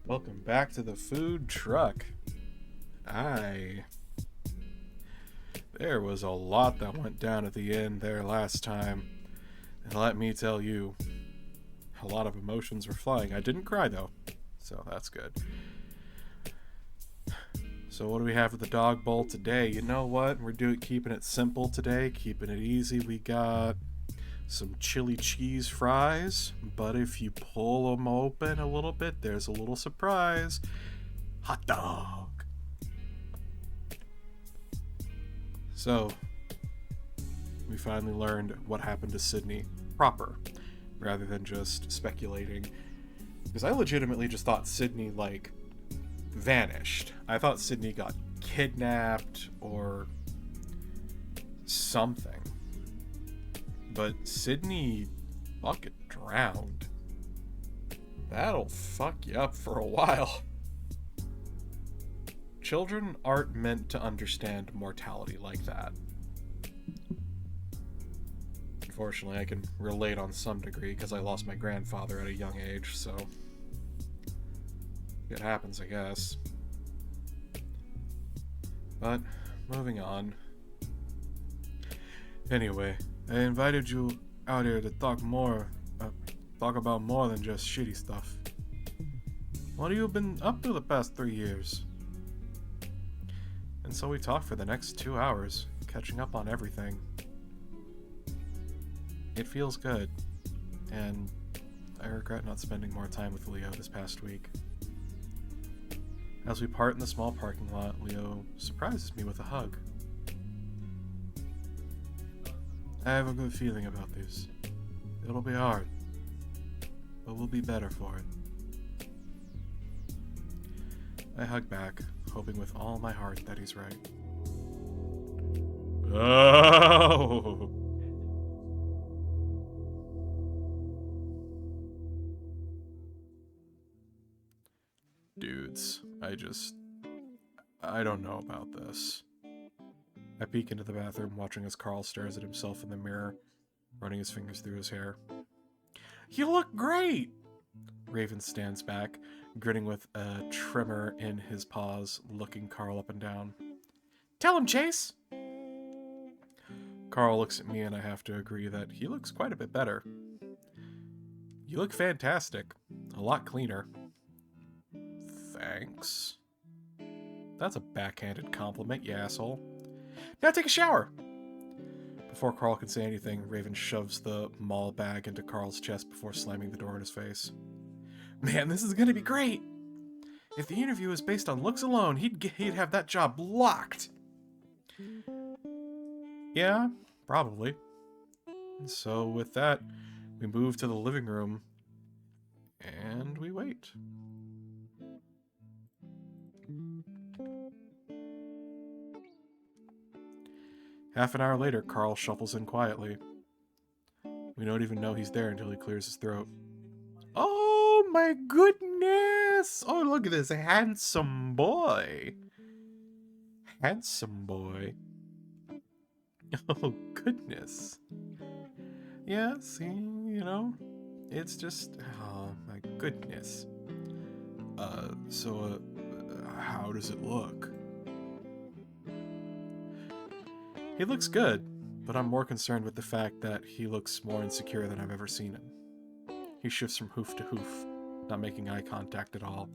Welcome back to the food truck. There was a lot that went down at the end there last time. And let me tell you, a lot of emotions were flying. I didn't cry though, so that's good. So what do we have for the dog bowl today? You know what? Keeping it simple today, keeping it easy. We got some chili cheese fries, but if you pull them open a little bit, there's a little surprise. Hot dog. So, we finally learned what happened to Sydney proper, rather than just speculating. Because I legitimately just thought Sydney, vanished. I thought Sydney got kidnapped or something. But Sydney fucking drowned. That'll fuck you up for a while. Children aren't meant to understand mortality like that. Unfortunately, I can relate on some degree because I lost my grandfather at a young age, so it happens, I guess. But, moving on. Anyway, I invited you out here to talk about more than just shitty stuff. What have you been up to the past 3 years? And so we talked for the next 2 hours, catching up on everything. It feels good, and I regret not spending more time with Leo this past week. As we part in the small parking lot, Leo surprises me with a hug. I have a good feeling about this. It'll be hard, but we'll be better for it. I hug back, hoping with all my heart that he's right. Oh! Dudes, I don't know about this. I peek into the bathroom, watching as Carl stares at himself in the mirror, running his fingers through his hair. You look great! Raven stands back, grinning with a tremor in his paws, looking Carl up and down. Tell him, Chase! Carl looks at me and I have to agree that he looks quite a bit better. You look fantastic. A lot cleaner. Thanks. That's a backhanded compliment, you asshole. Now take a shower! Before Carl can say anything, Raven shoves the mall bag into Carl's chest before slamming the door in his face. Man, this is gonna be great! If the interview is based on looks alone, he'd have that job locked! Yeah, probably. So with that, we move to the living room, and we wait. Half an hour later, Carl shuffles in quietly. We don't even know he's there until he clears his throat. Oh my goodness! Oh, look at this handsome boy. Handsome boy. Oh, goodness. Yeah, see, it's just, oh my goodness. How does it look? He looks good, but I'm more concerned with the fact that he looks more insecure than I've ever seen him. He shifts from hoof to hoof, not making eye contact at all,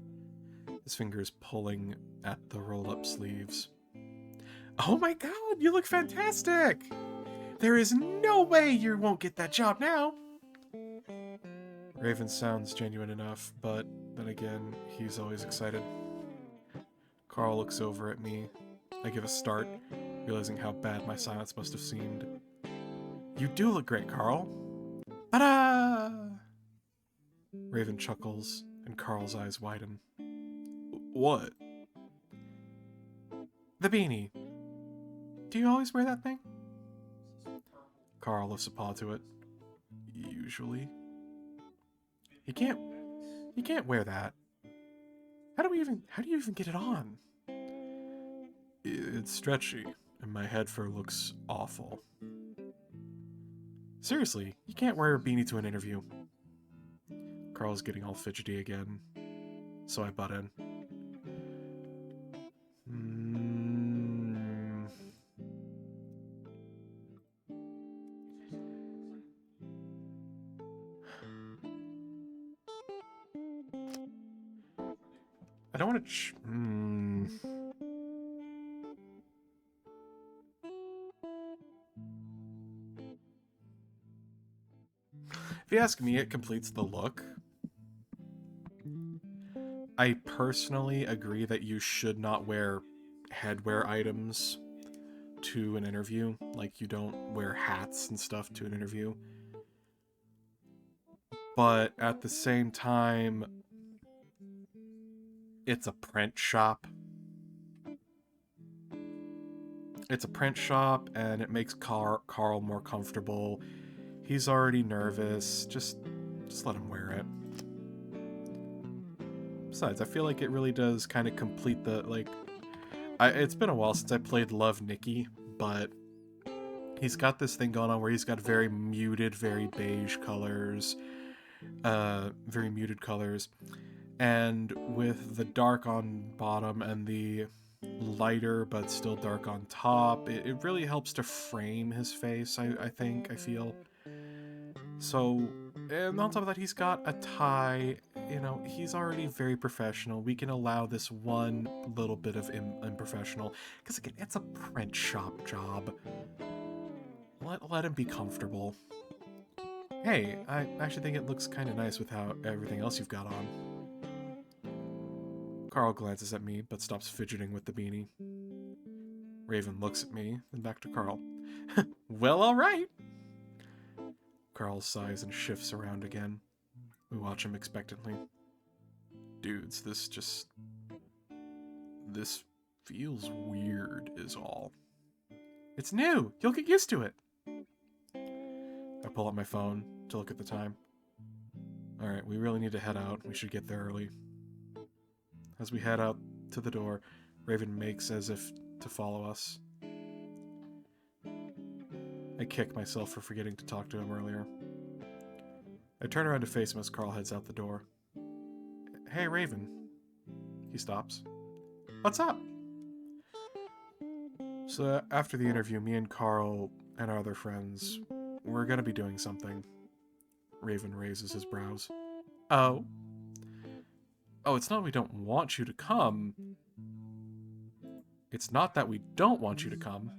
his fingers pulling at the rolled-up sleeves. Oh my god, you look fantastic! There is no way you won't get that job now! Raven sounds genuine enough, but then again, he's always excited. Carl looks over at me. I give a start, realizing how bad my silence must have seemed. You do look great, Carl. Ta-da! Raven chuckles, and Carl's eyes widen. What? The beanie. Do you always wear that thing? Carl lifts a paw to it. Usually. You can't wear that. How do you even get it on? It's stretchy, and my head fur looks awful. Seriously, you can't wear a beanie to an interview. Carl's getting all fidgety again. so I butt in. I don't want to... If you ask me, it completes the look. I personally agree that you should not wear headwear items to an interview. Like, you don't wear hats and stuff to an interview. But at the same time, it's a print shop. It's a print shop, and it makes Carl more comfortable. He's already nervous. Just let him wear it. Besides, I feel like it really does kind of complete the, like... it's been a while since I played Love Nikki, but he's got this thing going on where he's got very muted, very beige colors. Very muted colors. And with the dark on bottom and the lighter but still dark on top, it really helps to frame his face, I feel. So, and on top of that, he's got a tie. You know, he's already very professional. We can allow this one little bit of unprofessional, because again, it's a print shop job. Let him be comfortable. Hey, I actually think it looks kind of nice with how everything else you've got on. Carl glances at me, but stops fidgeting with the beanie. Raven looks at me, then back to Carl. Well, alright! Carl sighs and shifts around again. We watch him expectantly. Dudes, this feels weird, is all. It's new! You'll get used to it! I pull up my phone to look at the time. Alright, we really need to head out. We should get there early. As we head out to the door, Raven makes as if to follow us. I kick myself for forgetting to talk to him earlier. I turn around to face him as Carl heads out the door. Hey, Raven. He stops. What's up? So after the interview, me and Carl and our other friends, we're gonna be doing something. Raven raises his brows. Oh? Oh, it's not we don't want you to come. It's not that we don't want you to come.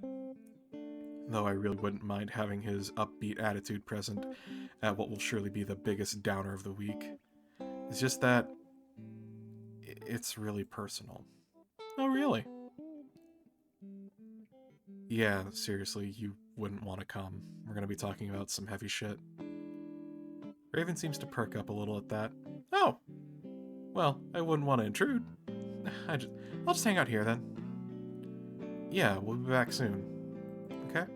Though I really wouldn't mind having his upbeat attitude present at what will surely be the biggest downer of the week. It's just that it's really personal. Oh, really? Yeah, seriously, you wouldn't want to come. We're going to be talking about some heavy shit. Raven seems to perk up a little at that. Oh! Well, I wouldn't want to intrude. I'll just hang out here then. Yeah, we'll be back soon. Okay?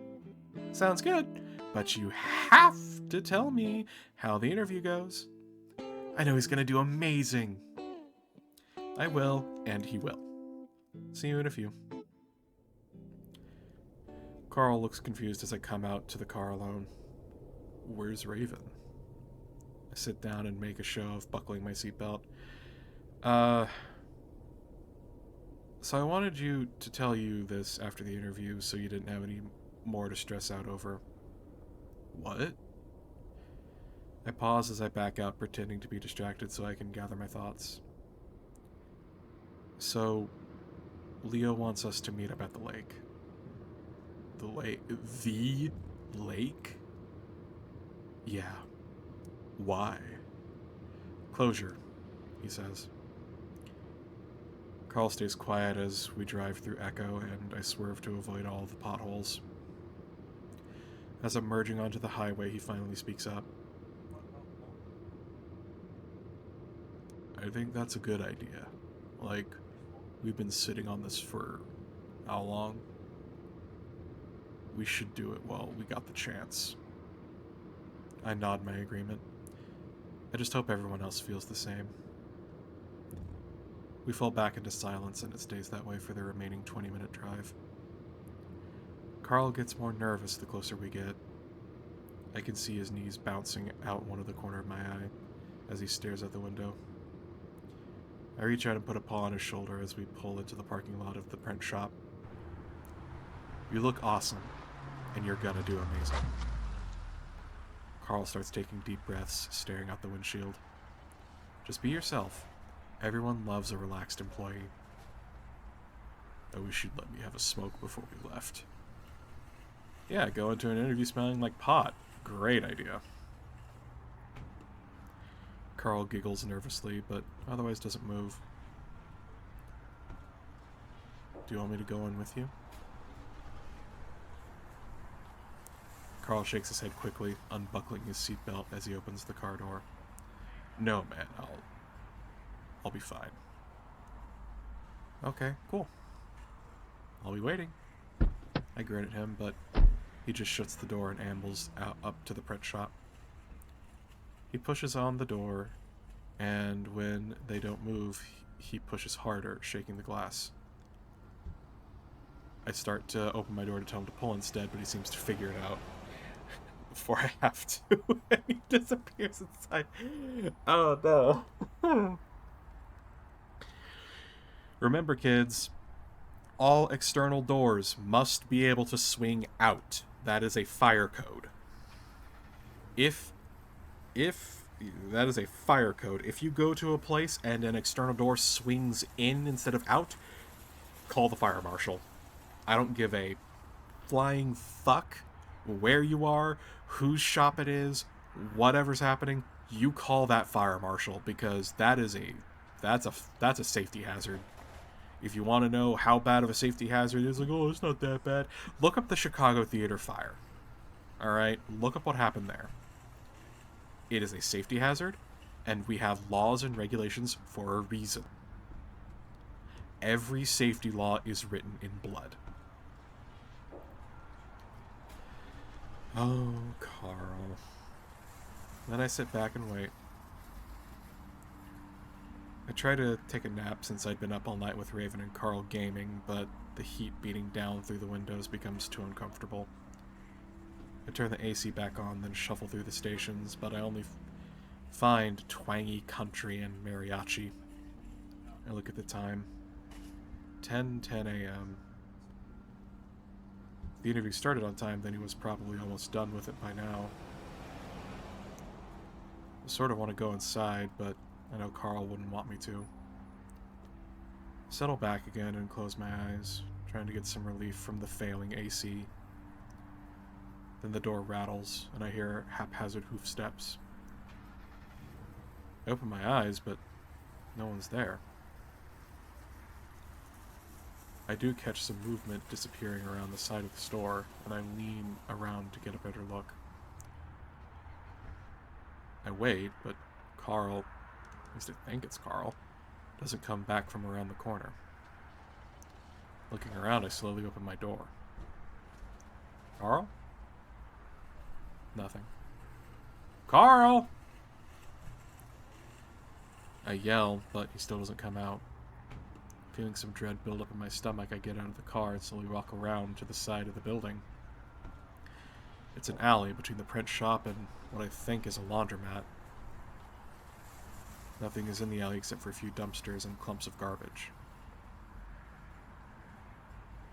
Sounds good, but you have to tell me how the interview goes. I know he's going to do amazing. I will, and he will. See you in a few. Carl looks confused as I come out to the car alone. Where's Raven? I sit down and make a show of buckling my seatbelt. So I wanted you to tell you this after the interview so you didn't have any more to stress out over. What? I pause as I back out, pretending to be distracted so I can gather my thoughts. So, Leo wants us to meet up at the lake. The lake? The lake? Yeah. Why? Closure, he says. Carl stays quiet as we drive through Echo, and I swerve to avoid all of the potholes. As I'm merging onto the highway, he finally speaks up. I think that's a good idea. Like, we've been sitting on this for how long? We should do it while we got the chance. I nod my agreement. I just hope everyone else feels the same. We fall back into silence, and it stays that way for the remaining 20-minute drive. Carl gets more nervous the closer we get. I can see his knees bouncing out one of the corner of my eye as he stares out the window. I reach out and put a paw on his shoulder as we pull into the parking lot of the print shop. You look awesome, and you're gonna do amazing. Carl starts taking deep breaths, staring out the windshield. Just be yourself. Everyone loves a relaxed employee. I wish you'd let me have a smoke before we left. Yeah, go into an interview smelling like pot. Great idea. Carl giggles nervously, but otherwise doesn't move. Do you want me to go in with you? Carl shakes his head quickly, unbuckling his seatbelt as he opens the car door. No, man, I'll be fine. Okay, cool. I'll be waiting. I grin at him, but he just shuts the door and ambles out up to the print shop. He pushes on the door, and when they don't move, he pushes harder, shaking the glass. I start to open my door to tell him to pull instead, but he seems to figure it out before I have to, and he disappears inside. Oh no. Remember, kids, all external doors must be able to swing out. That is a fire code. If that is a fire code. If you go to a place and an external door swings in instead of out, call the fire marshal. I don't give a flying fuck where you are, whose shop it is, whatever's happening. You call that fire marshal, because that's a safety hazard. If you want to know how bad of a safety hazard it is, like, oh, it's not that bad, look up the Chicago Theater fire. Alright? Look up what happened there. It is a safety hazard, and we have laws and regulations for a reason. Every safety law is written in blood. Oh, Carl. Then I sit back and wait. I try to take a nap since I'd been up all night with Raven and Carl gaming, but the heat beating down through the windows becomes too uncomfortable. I turn the AC back on, then shuffle through the stations, but I only find twangy country and mariachi. I look at the time. 10:10 a.m. If the interview started on time, then he was probably almost done with it by now. I sort of want to go inside, but I know Carl wouldn't want me to. Settle back again and close my eyes, trying to get some relief from the failing AC. Then the door rattles, and I hear haphazard hoof steps. I open my eyes, but no one's there. I do catch some movement disappearing around the side of the store, and I lean around to get a better look. I wait, but Carl, at least I think it's Carl, doesn't come back from around the corner. Looking around, I slowly open my door. Carl? Nothing. Carl! I yell, but he still doesn't come out. Feeling some dread build up in my stomach, I get out of the car and slowly walk around to the side of the building. It's an alley between the print shop and what I think is a laundromat. Nothing is in the alley except for a few dumpsters and clumps of garbage.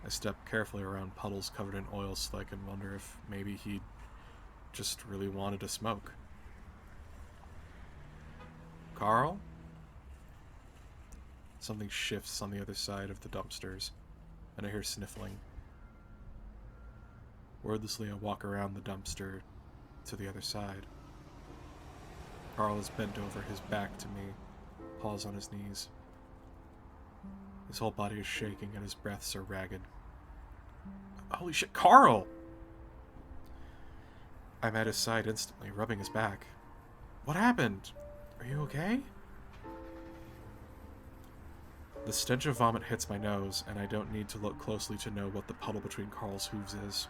I step carefully around puddles covered in oil slick and wonder if maybe he just really wanted to smoke. Carl? Something shifts on the other side of the dumpsters, and I hear sniffling. Wordlessly, I walk around the dumpster to the other side. Carl is bent over, his back to me, paws on his knees. His whole body is shaking and his breaths are ragged. Holy shit, Carl! I'm at his side instantly, rubbing his back. What happened? Are you okay? The stench of vomit hits my nose, and I don't need to look closely to know what the puddle between Carl's hooves is.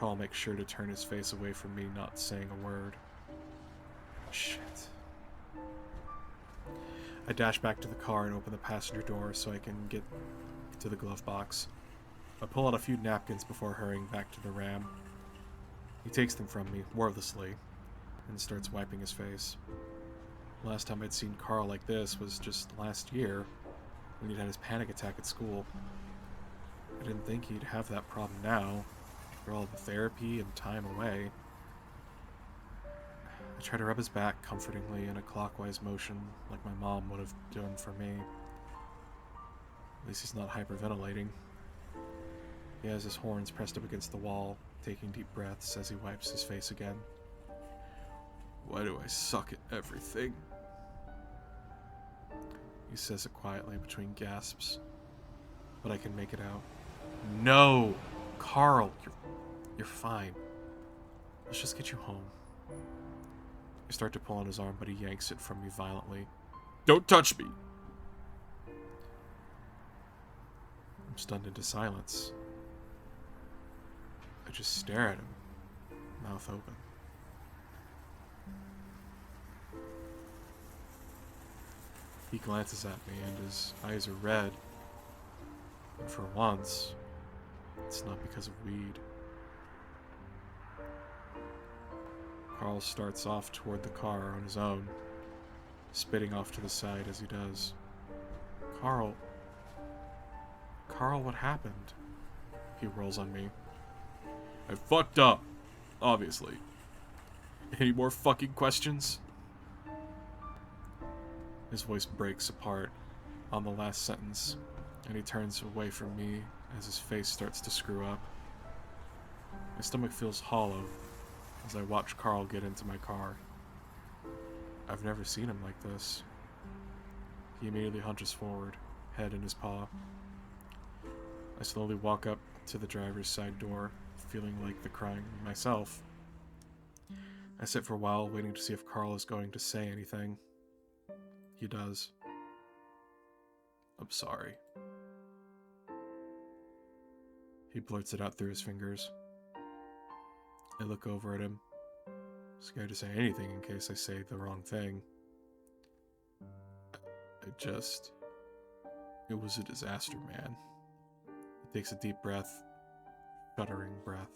Carl makes sure to turn his face away from me, not saying a word. Shit. I dash back to the car and open the passenger door so I can get to the glove box. I pull out a few napkins before hurrying back to the Ram. He takes them from me, wordlessly, and starts wiping his face. Last time I'd seen Carl like this was just last year, when he'd had his panic attack at school. I didn't think he'd have that problem now, for all the therapy and time away. I try to rub his back comfortingly in a clockwise motion, like my mom would have done for me. At least he's not hyperventilating. He has his horns pressed up against the wall, taking deep breaths as he wipes his face again. Why do I suck at everything? He says it quietly between gasps, but I can make it out. No! Carl, you're fine. Let's just get you home. I start to pull on his arm, but he yanks it from me violently. Don't touch me! I'm stunned into silence. I just stare at him, mouth open. He glances at me and his eyes are red. And for once, it's not because of weed. Carl starts off toward the car on his own, spitting off to the side as he does. Carl, what happened? He rolls on me. I fucked up, obviously. Any more fucking questions? His voice breaks apart on the last sentence, and he turns away from me as his face starts to screw up. My stomach feels hollow as I watch Carl get into my car. I've never seen him like this. He immediately hunches forward, head in his paw. I slowly walk up to the driver's side door, feeling like the crying myself. I sit for a while, waiting to see if Carl is going to say anything. He does. I'm sorry. He blurts it out through his fingers. I look over at him, scared to say anything in case I say the wrong thing. It was a disaster, man. He takes a deep breath, shuddering breath.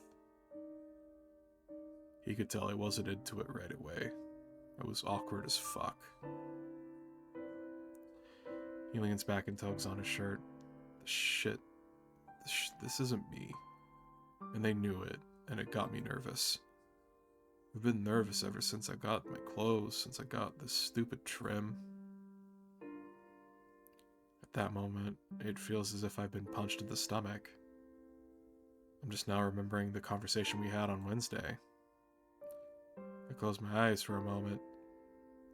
He could tell I wasn't into it right away. I was awkward as fuck. He leans back and tugs on his shirt. This isn't me. And they knew it, and it got me nervous. I've been nervous ever since I got my clothes, since I got this stupid trim. At that moment, it feels as if I've been punched in the stomach. I'm just now remembering the conversation we had on Wednesday. I closed my eyes for a moment,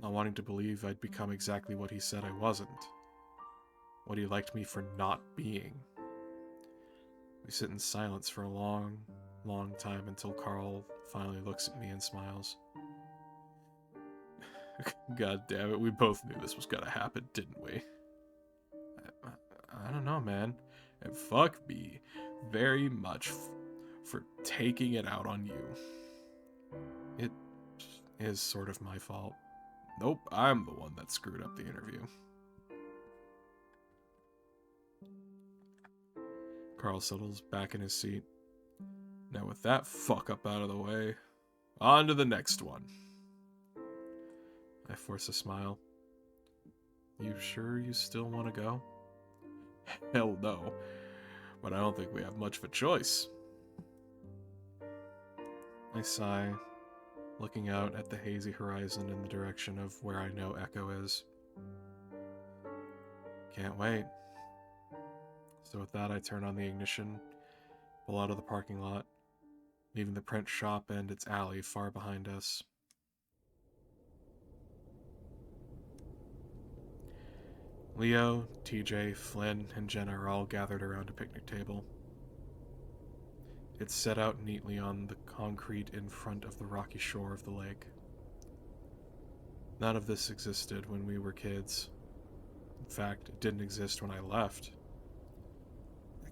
not wanting to believe I'd become exactly what he said I wasn't. What he liked me for not being. We sit in silence for a long, long time until Carl finally looks at me and smiles. God damn it, we both knew this was gonna happen, didn't we? I don't know, man. And fuck me very much for taking it out on you. It is sort of my fault. Nope, I'm the one that screwed up the interview. Carl settles back in his seat. Now with that fuck up out of the way, on to the next one. I force a smile. You sure you still want to go? Hell no, but I don't think we have much of a choice. I sigh, looking out at the hazy horizon in the direction of where I know Echo is. Can't wait. So with that, I turn on the ignition, pull out of the parking lot, leaving the print shop and its alley far behind us. Leo, TJ, Flynn, and Jenna are all gathered around a picnic table. It's set out neatly on the concrete in front of the rocky shore of the lake. None of this existed when we were kids. In fact, it didn't exist when I left.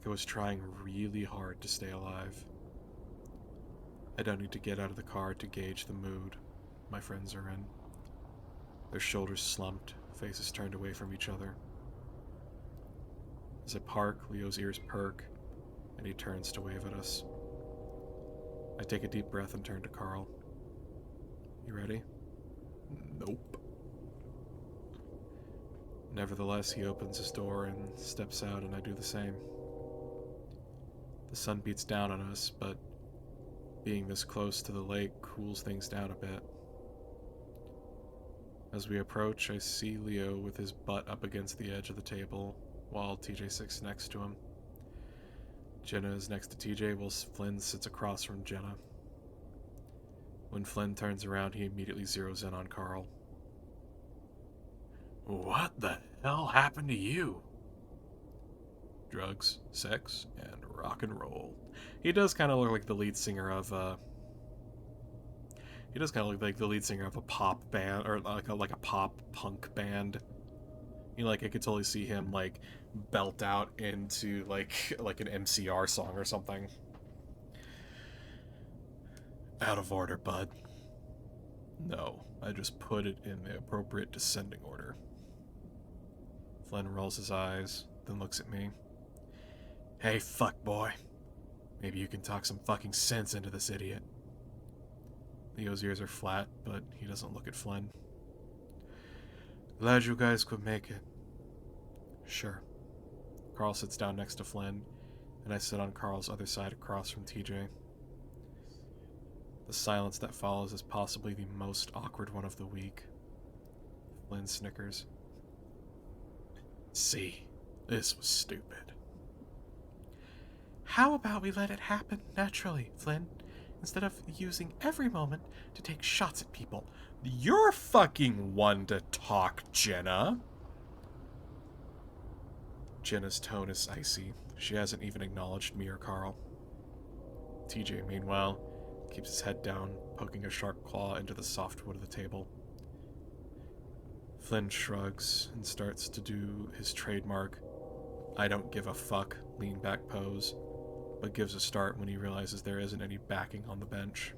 I was trying really hard to stay alive. I don't need to get out of the car to gauge the mood my friends are in. Their shoulders slumped, faces turned away from each other. As I park, Leo's ears perk, and he turns to wave at us. I take a deep breath and turn to Carl. You ready? Nope. Nevertheless, he opens his door and steps out, and I do the same. The sun beats down on us, but being this close to the lake cools things down a bit. As we approach, I see Leo with his butt up against the edge of the table, while TJ sits next to him. Jenna is next to TJ, while Flynn sits across from Jenna. When Flynn turns around, he immediately zeroes in on Carl. What the hell happened to you? Drugs, sex, and rock and roll. He does kind of look like the lead singer of he does kind of look like the lead singer of a pop band, or like a pop punk band. You know, like I could totally see him like belt out into like an MCR song or something. Out of order, bud. No, I just put it in the appropriate descending order. Flynn rolls his eyes, then looks at me. Hey, fuckboy. Maybe you can talk some fucking sense into this idiot. Leo's ears are flat, but he doesn't look at Flynn. Glad you guys could make it. Sure. Carl sits down next to Flynn, and I sit on Carl's other side across from TJ. The silence that follows is possibly the most awkward one of the week. Flynn snickers. See, this was stupid. How about we let it happen naturally, Flynn, instead of using every moment to take shots at people? You're fucking one to talk, Jenna. Jenna's tone is icy. She hasn't even acknowledged me or Carl. TJ, meanwhile, keeps his head down, poking a sharp claw into the soft wood of the table. Flynn shrugs and starts to do his trademark I don't give a fuck lean back pose, but gives a start when he realizes there isn't any backing on the bench.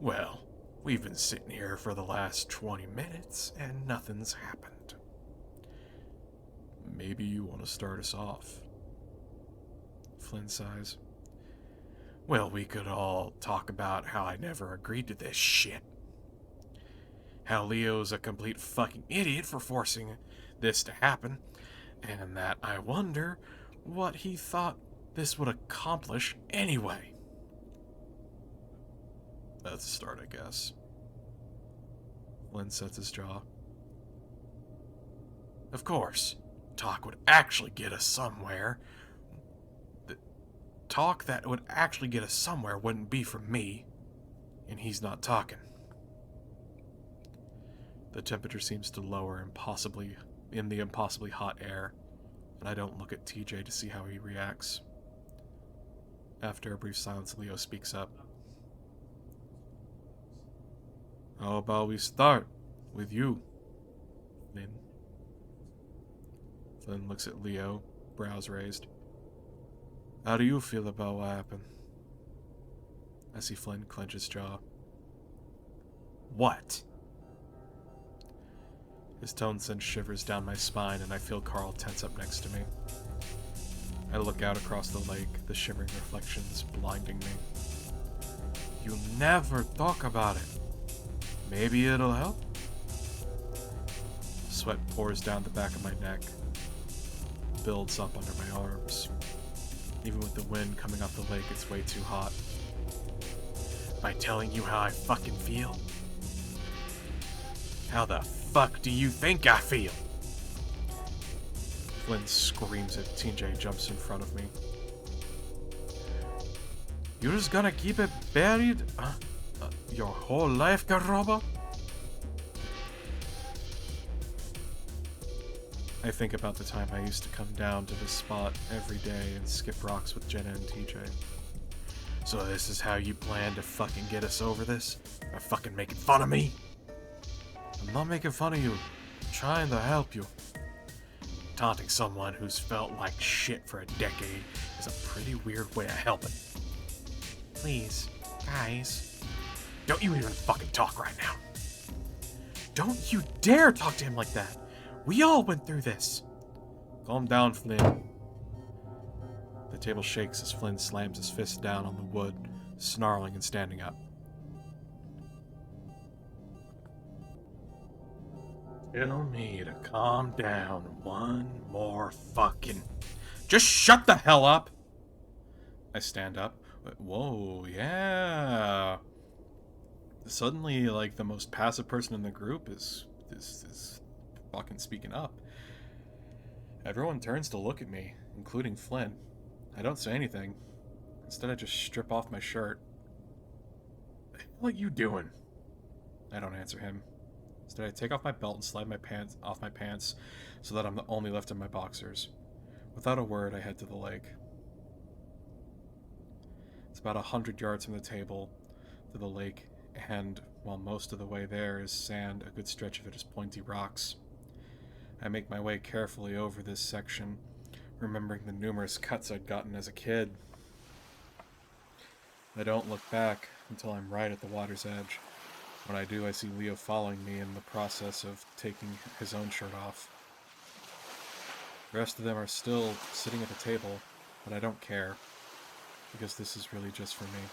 Well, we've been sitting here for the last 20 minutes and nothing's happened. Maybe you want to start us off. Flynn sighs. Well, we could all talk about how I never agreed to this shit. How Leo's a complete fucking idiot for forcing this to happen, and that I wonder what he thought this would accomplish anyway. That's a start, I guess. Flynn sets his jaw. Of course, talk would actually get us somewhere. The talk that would actually get us somewhere wouldn't be from me, and he's not talking. The temperature seems to lower in the impossibly hot air, and I don't look at TJ to see how he reacts. After a brief silence, Leo speaks up. How about we start with you, Flynn? Flynn looks at Leo, brows raised. How do you feel about what happened? I see Flynn clench his jaw. What? His tone sends shivers down my spine, and I feel Carl tense up next to me. I look out across the lake, the shimmering reflections blinding me. You never talk about it. Maybe it'll help? Sweat pours down the back of my neck, builds up under my arms. Even with the wind coming off the lake, it's way too hot. By telling you how I fucking feel? How the fuck do you think I feel? Flynn screams as TJ jumps in front of me. You're just gonna keep it buried your whole life, Garoba? I think about the time I used to come down to this spot every day and skip rocks with Jenna and TJ. So this is how you plan to fucking get us over this? By fucking making fun of me? I'm not making fun of you. I'm trying to help you. Taunting someone who's felt like shit for a decade is a pretty weird way of helping. Please, guys. Don't you even fucking talk right now. Don't you dare talk to him like that. We all went through this. Calm down, Flynn. The table shakes as Flynn slams his fist down on the wood, snarling and standing up. Tell me to calm down one more fucking... Just shut the hell up! I stand up. Whoa, yeah. Suddenly, like, the most passive person in the group is fucking speaking up. Everyone turns to look at me, including Flynn. I don't say anything. Instead, I just strip off my shirt. What are you doing? I don't answer him. Instead, I take off my belt and slide my pants off my pants so that I'm only left in my boxers. Without a word, I head to the lake. It's about 100 yards from the table to the lake, and while most of the way there is sand, a good stretch of it is pointy rocks. I make my way carefully over this section, remembering the numerous cuts I'd gotten as a kid. I don't look back until I'm right at the water's edge. When I do, I see Leo following me in the process of taking his own shirt off. The rest of them are still sitting at the table, but I don't care, because this is really just for me.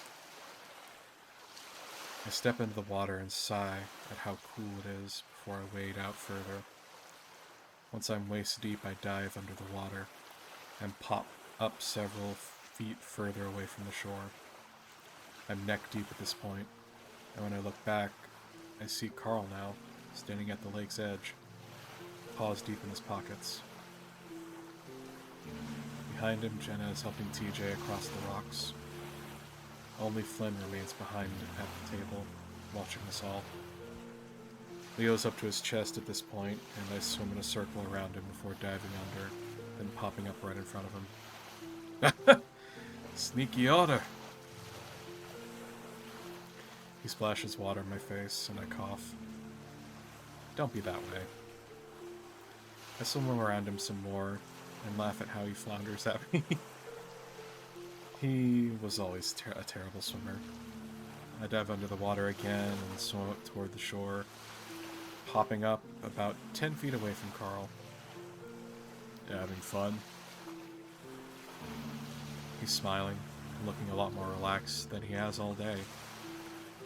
I step into the water and sigh at how cool it is before I wade out further. Once I'm waist deep, I dive under the water and pop up several feet further away from the shore. I'm neck deep at this point, and when I look back, I see Carl now, standing at the lake's edge, paws deep in his pockets. Behind him, Jenna is helping TJ across the rocks. Only Flynn remains behind at the table, watching us all. Leo's up to his chest at this point, and I swim in a circle around him before diving under, then popping up right in front of him. Sneaky order. He splashes water in my face, and I cough. Don't be that way. I swim around him some more, and laugh at how he flounders at me. He was always a terrible swimmer. I dive under the water again and swim up toward the shore, popping up about 10 feet away from Carl. You having fun? He's smiling, and looking a lot more relaxed than he has all day.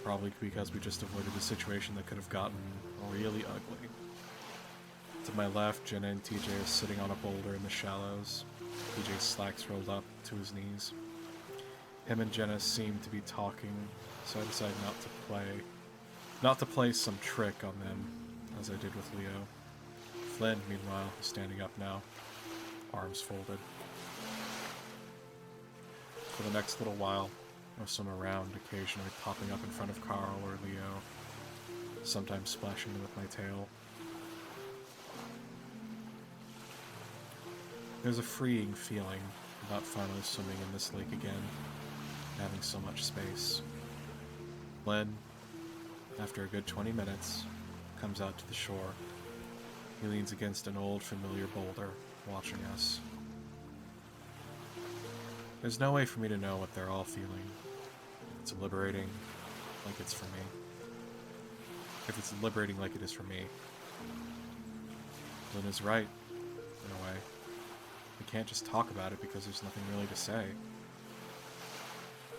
Probably because we just avoided a situation that could have gotten really ugly. To my left, Jenna and TJ are sitting on a boulder in the shallows. TJ's slacks rolled up to his knees. Him and Jenna seem to be talking, so I decide not to play some trick on them, as I did with Leo. Flynn, meanwhile, is standing up now, arms folded. For the next little while, I'll swim around, occasionally popping up in front of Carl or Leo, sometimes splashing them with my tail. There's a freeing feeling about finally swimming in this lake again, having so much space. Flynn, after a good 20 minutes, comes out to the shore. He leans against an old familiar boulder, watching us. There's no way for me to know what they're all feeling. It's liberating, like it's for me. If it's liberating like it is for me. Flynn is right, in a way. We can't just talk about it because there's nothing really to say.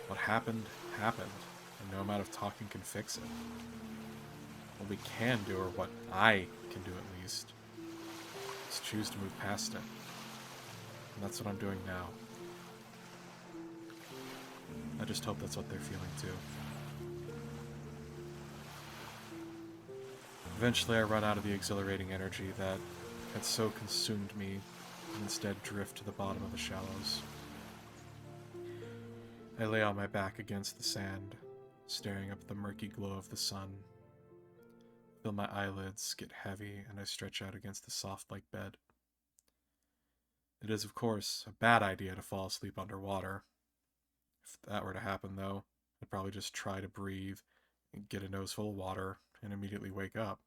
What happened, happened, and no amount of talking can fix it. What we can do, or what I can do at least, is choose to move past it. And that's what I'm doing now. I just hope that's what they're feeling too. Eventually I run out of the exhilarating energy that had so consumed me and instead drift to the bottom of the shallows. I lay on my back against the sand, staring up at the murky glow of the sun. I feel my eyelids get heavy and I stretch out against the soft-like bed. It is, of course, a bad idea to fall asleep underwater. If that were to happen, though, I'd probably just try to breathe and get a nose full of water and immediately wake up.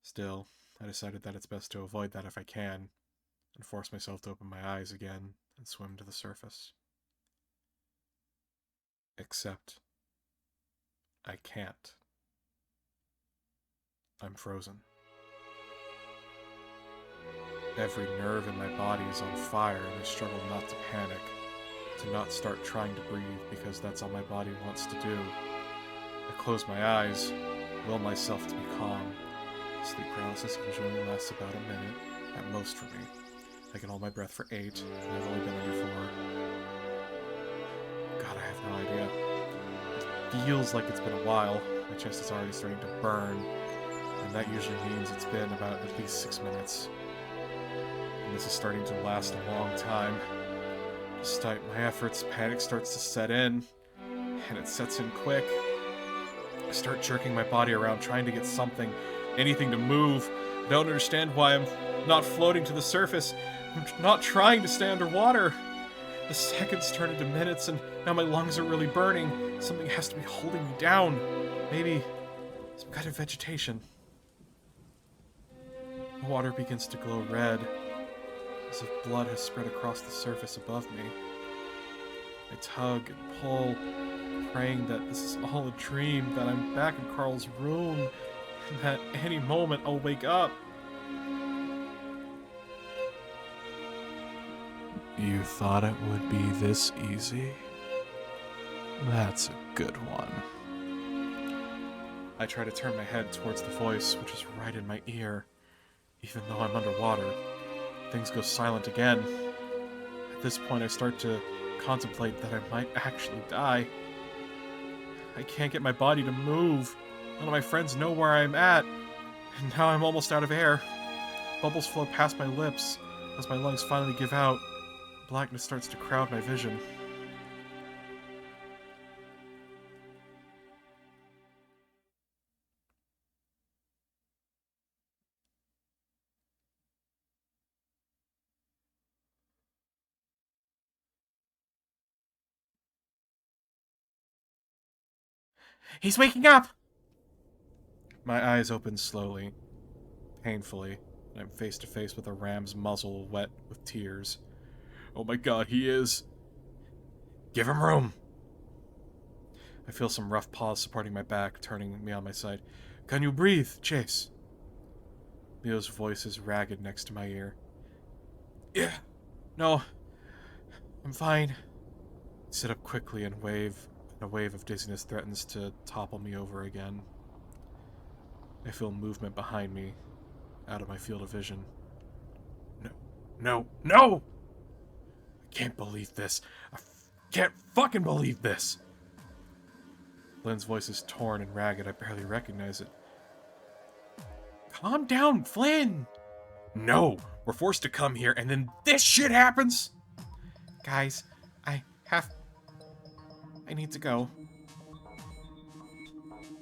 Still, I decided that it's best to avoid that if I can, and force myself to open my eyes again and swim to the surface. Except, I can't. I'm frozen. Every nerve in my body is on fire and I struggle not to panic, to not start trying to breathe because that's all my body wants to do. I close my eyes, will myself to be calm, Sleep paralysis usually lasts about a minute, at most for me. I can hold my breath for 8, and I've only been under 4. God, I have no idea. It feels like it's been a while. My chest is already starting to burn, and that usually means it's been about at least 6 minutes. And this is starting to last a long time. Despite my efforts, panic starts to set in, and it sets in quick. I start jerking my body around, trying to get something, anything to move. I don't understand why I'm not floating to the surface. I'm not trying to stay underwater. The seconds turn into minutes, and now my lungs are really burning. Something has to be holding me down. Maybe some kind of vegetation. The water begins to glow red, as if blood has spread across the surface above me. I tug and pull, praying that this is all a dream, that I'm back in Carl's room, and that any moment I'll wake up. You thought it would be this easy? That's a good one. I try to turn my head towards the voice, which is right in my ear. Even though I'm underwater, things go silent again. At this point, I start to contemplate that I might actually die. I can't get my body to move. None of my friends know where I'm at, and now I'm almost out of air. Bubbles flow past my lips as my lungs finally give out. Blackness starts to crowd my vision. He's waking up! My eyes open slowly, painfully, and I'm face to face with a ram's muzzle wet with tears. Oh my god, he is. Give him room! I feel some rough paws supporting my back, turning me on my side. Can you breathe, Chase? Leo's voice is ragged next to my ear. Yeah. No. I'm fine. I sit up quickly and a wave of dizziness threatens to topple me over again. I feel movement behind me, out of my field of vision. No! I can't believe this. Can't fucking believe this! Lynn's voice is torn and ragged. I barely recognize it. Calm down, Flynn! No! We're forced to come here, and then this shit happens! Guys, I need to go.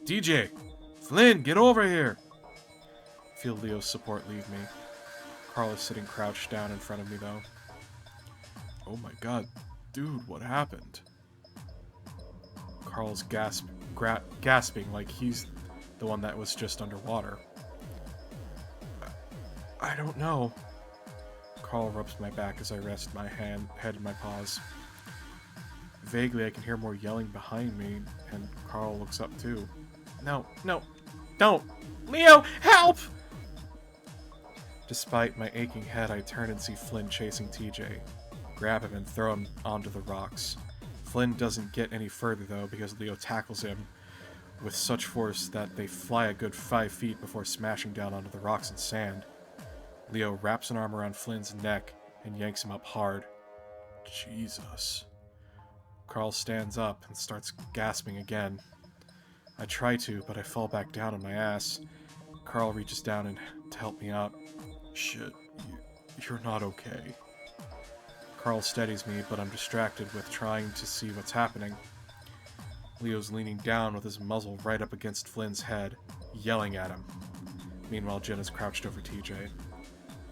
DJ! Flynn, get over here! I feel Leo's support leave me. Carl is sitting crouched down in front of me, though. Oh my god, dude, what happened? Carl's gasping like he's the one that was just underwater. I don't know. Carl rubs my back as I rest my head in my paws. Vaguely, I can hear more yelling behind me, and Carl looks up too. No, don't! Leo, help! Despite my aching head, I turn and see Flynn chasing TJ. Grab him and throw him onto the rocks. Flynn doesn't get any further though, because Leo tackles him with such force that they fly a good 5 feet before smashing down onto the rocks and sand. Leo wraps an arm around Flynn's neck and yanks him up hard. Jesus. Carl stands up and starts gasping again. I try to, but I fall back down on my ass. Carl reaches down to help me up. Shit, you're not okay. Carl steadies me, but I'm distracted with trying to see what's happening. Leo's leaning down with his muzzle right up against Flynn's head, yelling at him. Meanwhile, Jen is crouched over TJ.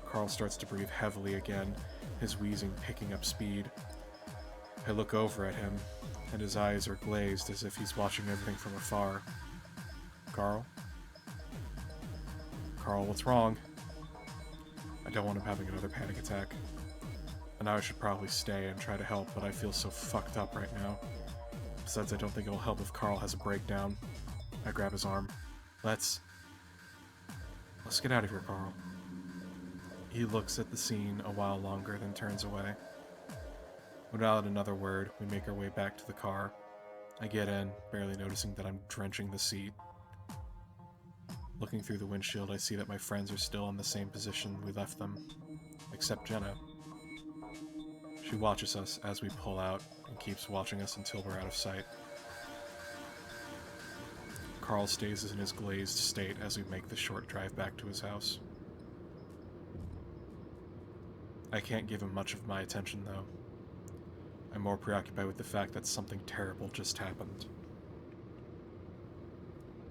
Carl starts to breathe heavily again, his wheezing picking up speed. I look over at him, and his eyes are glazed as if he's watching everything from afar. Carl? Carl, what's wrong? I don't want him having another panic attack. And now I should probably stay and try to help, but I feel so fucked up right now. Besides, I don't think it'll help if Carl has a breakdown. I grab his arm. Let's get out of here, Carl. He looks at the scene a while longer, then turns away. Without another word, we make our way back to the car. I get in, barely noticing that I'm drenching the seat. Looking through the windshield, I see that my friends are still in the same position we left them, except Jenna. She watches us as we pull out and keeps watching us until we're out of sight. Carl stays in his glazed state as we make the short drive back to his house. I can't give him much of my attention, though. I'm more preoccupied with the fact that something terrible just happened.